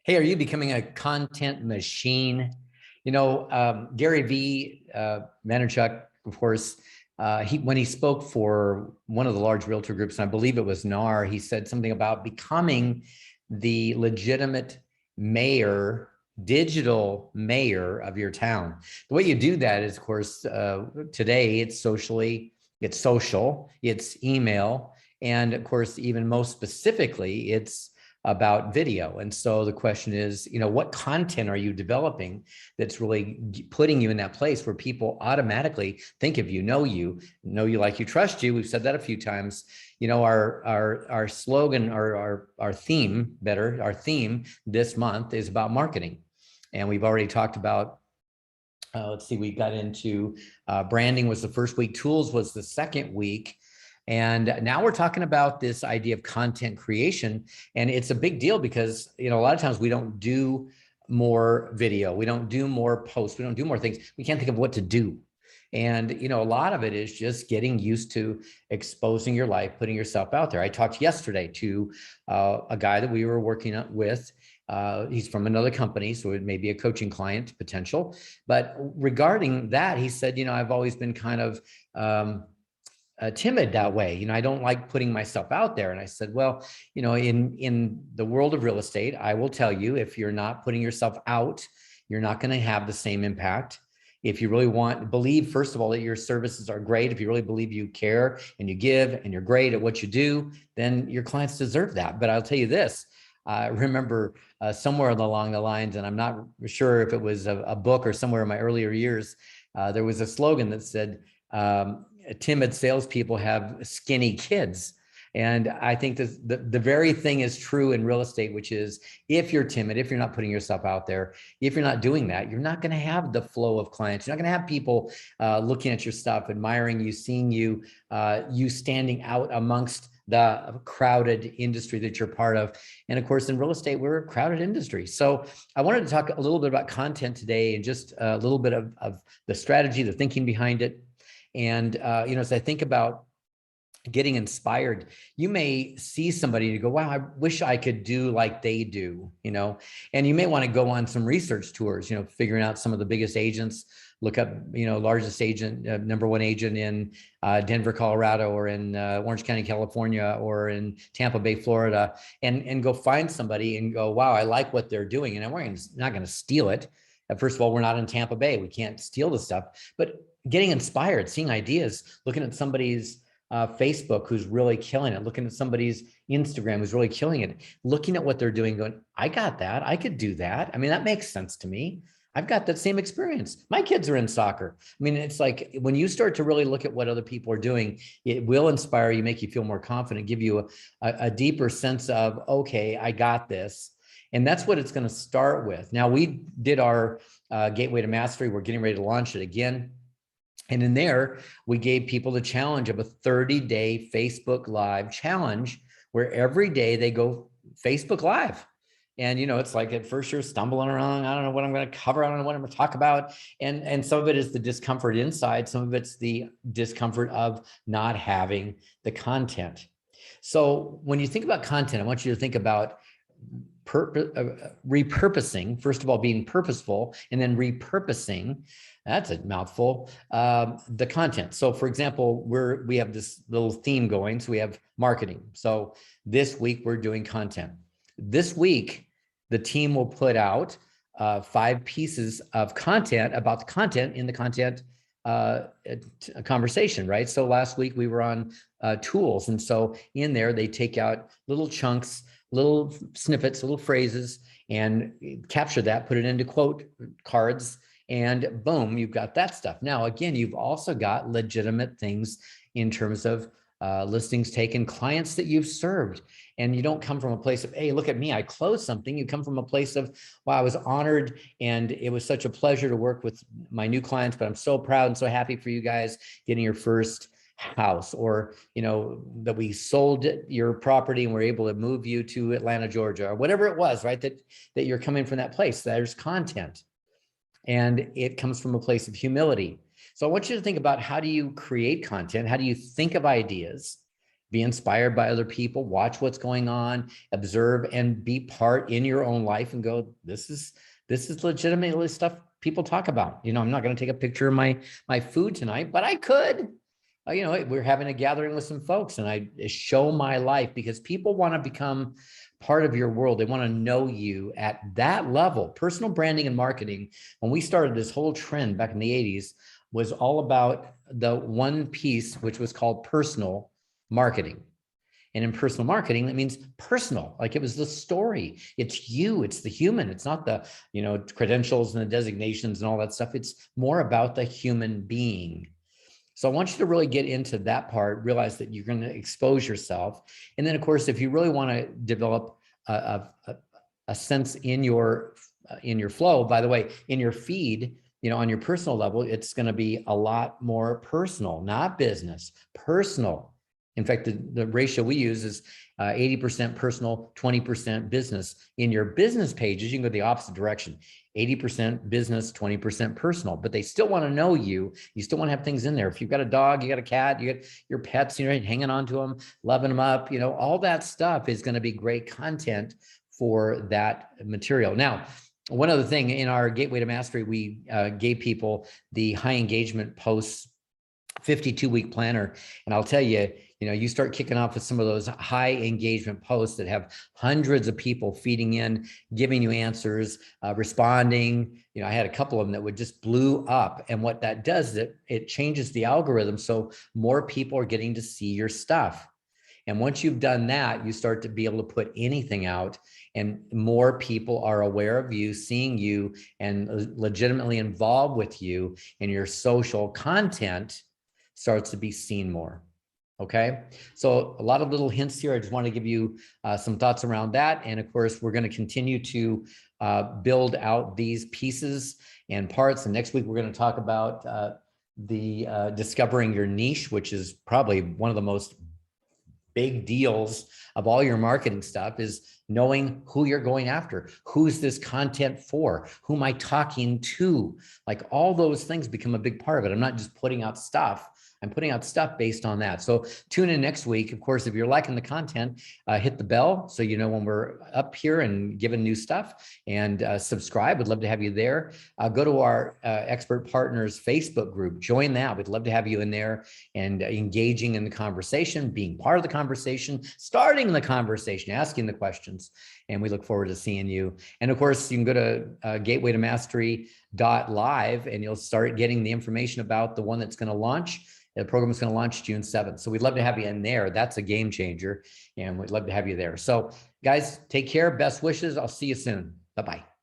Hey, are you becoming a content machine? Gary V. Vaynerchuk, of course, when he spoke for one of the large realtor groups, and I believe it was NAR, he said something about becoming the legitimate mayor, digital mayor of your town. The way you do that is, of course, today it's it's social, it's email, and of course, even most specifically, it's about video. And so the question is, what content are you developing that's really putting you in that place where people automatically think of you, know you, like you, trust you. We've said that a few times. Our slogan, our theme this month is about marketing. And we've already talked about, we got into branding was the first week, tools was the second week. And now we're talking about this idea of content creation. And it's a big deal because, a lot of times we don't do more video. We don't do more posts. We don't do more things. We can't think of what to do. And, a lot of it is just getting used to exposing your life, putting yourself out there. I talked yesterday to a guy that we were working with. He's from another company, so it may be a coaching client potential. But regarding that, he said, I've always been kind of timid that way. I don't like putting myself out there. And I said, well, in the world of real estate, I will tell you, if you're not putting yourself out, you're not going to have the same impact. If you really believe, first of all, that your services are great, if you really believe you care and you give and you're great at what you do, then your clients deserve that. But I'll tell you this, I remember somewhere along the lines, and I'm not sure if it was a book or somewhere in my earlier years, there was a slogan that said, timid salespeople have skinny kids. And I think the very thing is true in real estate, which is if you're timid, if you're not putting yourself out there, if you're not doing that, you're not going to have the flow of clients. You're not going to have people looking at your stuff, admiring you, seeing you, you standing out amongst the crowded industry that you're part of. And of course, in real estate, we're a crowded industry. So I wanted to talk a little bit about content today and just a little bit of the strategy, the thinking behind it. And, as I think about getting inspired, you may see somebody and you go, wow, I wish I could do like they do, and you may want to go on some research tours, figuring out some of the biggest agents, look up, largest agent, number one agent in Denver, Colorado, or in Orange County, California, or in Tampa Bay, Florida, and go find somebody and go, wow, I like what they're doing. And we're not going to steal it. First of all, we're not in Tampa Bay. We can't steal the stuff, but getting inspired, seeing ideas, looking at somebody's Facebook who's really killing it, looking at somebody's Instagram who's really killing it, looking at what they're doing, going, I got that. I could do that. I mean, that makes sense to me. I've got that same experience. My kids are in soccer. I mean, it's like when you start to really look at what other people are doing, it will inspire you, make you feel more confident, give you a deeper sense of, okay, I got this. And that's what it's going to start with. Now, we did our Gateway to Mastery. We're getting ready to launch it again. And in there, we gave people the challenge of a 30-day Facebook Live challenge where every day they go Facebook Live. And, it's like at first you're stumbling around. I don't know what I'm going to cover. I don't know what I'm going to talk about. And some of it is the discomfort inside. Some of it's the discomfort of not having the content. So when you think about content, I want you to think about repurposing, first of all, being purposeful, and then repurposing. That's a mouthful. The content. So for example, we have this little theme going. So we have marketing. So this week we're doing content. This week, the team will put out 5 pieces of content about the content in the content conversation, right? So last week we were on tools. And so in there, they take out little chunks, little snippets, little phrases, and capture that, put it into quote cards, and boom, you've got that stuff. Now, again, you've also got legitimate things in terms of listings taken, clients that you've served. And you don't come from a place of, hey, look at me, I closed something. You come from a place of, wow, I was honored and it was such a pleasure to work with my new clients, but I'm so proud and so happy for you guys getting your first house, or, that we sold your property and we're able to move you to Atlanta, Georgia, or whatever it was, right? That you're coming from that place. There's content. And it comes from a place of humility. So I want you to think about, how do you create content? How do you think of ideas? be inspired by other people, watch what's going on, observe, and be part in your own life and go, this is legitimately stuff people talk about. You know, I'm not going to take a picture of my food tonight, but I could. You know, we're having a gathering with some folks and I show my life because people want to become part of your world. They want to know you at that level. Personal branding and marketing, when we started this whole trend back in the 80s, was all about the one piece, which was called personal marketing. And in personal marketing, that means personal, like it was the story. It's you, it's the human. It's not the, you know, credentials and the designations and all that stuff. It's more about the human being. So I want you to really get into that part, realize that you're going to expose yourself. And then of course, if you really want to develop a sense in your flow, by the way, in your feed, you know, on your personal level, it's going to be a lot more personal, not business, personal. In fact, the ratio we use is 80% personal, 20% business. In your business pages, you can go the opposite direction, 80% business, 20% personal, but they still want to know you. You still want to have things in there. If you've got a dog, you got a cat, you got your pets, you know, hanging on to them, loving them up, you know, all that stuff is going to be great content for that material. Now, one other thing in our Gateway to Mastery, we gave people the high engagement posts 52-week planner. And I'll tell you, you know, you start kicking off with some of those high engagement posts that have hundreds of people feeding in, giving you answers, responding. You know, I had a couple of them that would just blew up. And what that does is it changes the algorithm. So more people are getting to see your stuff. And once you've done that, you start to be able to put anything out and more people are aware of you, seeing you and legitimately involved with you, and your social content starts to be seen more. Okay, so a lot of little hints here. I just want to give you some thoughts around that. And of course, we're going to continue to build out these pieces and parts. And next week, we're going to talk about the discovering your niche, which is probably one of the most big deals of all your marketing stuff, is knowing who you're going after. Who's this content for? Who am I talking to? Like all those things become a big part of it. I'm not just putting out stuff. I'm putting out stuff based on that. So tune in next week. Of course, if you're liking the content, hit the bell so you know when we're up here and giving new stuff, and subscribe. We'd love to have you there. Go to our Expert Partners Facebook group. Join that. We'd love to have you in there and engaging in the conversation, being part of the conversation, starting the conversation, asking the questions. And we look forward to seeing you. And of course, you can go to gatewaytomastery.live and you'll start getting the information about the one that's going to launch. The program is going to launch June 7th. So we'd love to have you in there. That's a game changer. And we'd love to have you there. So guys, take care. Best wishes. I'll see you soon. Bye-bye.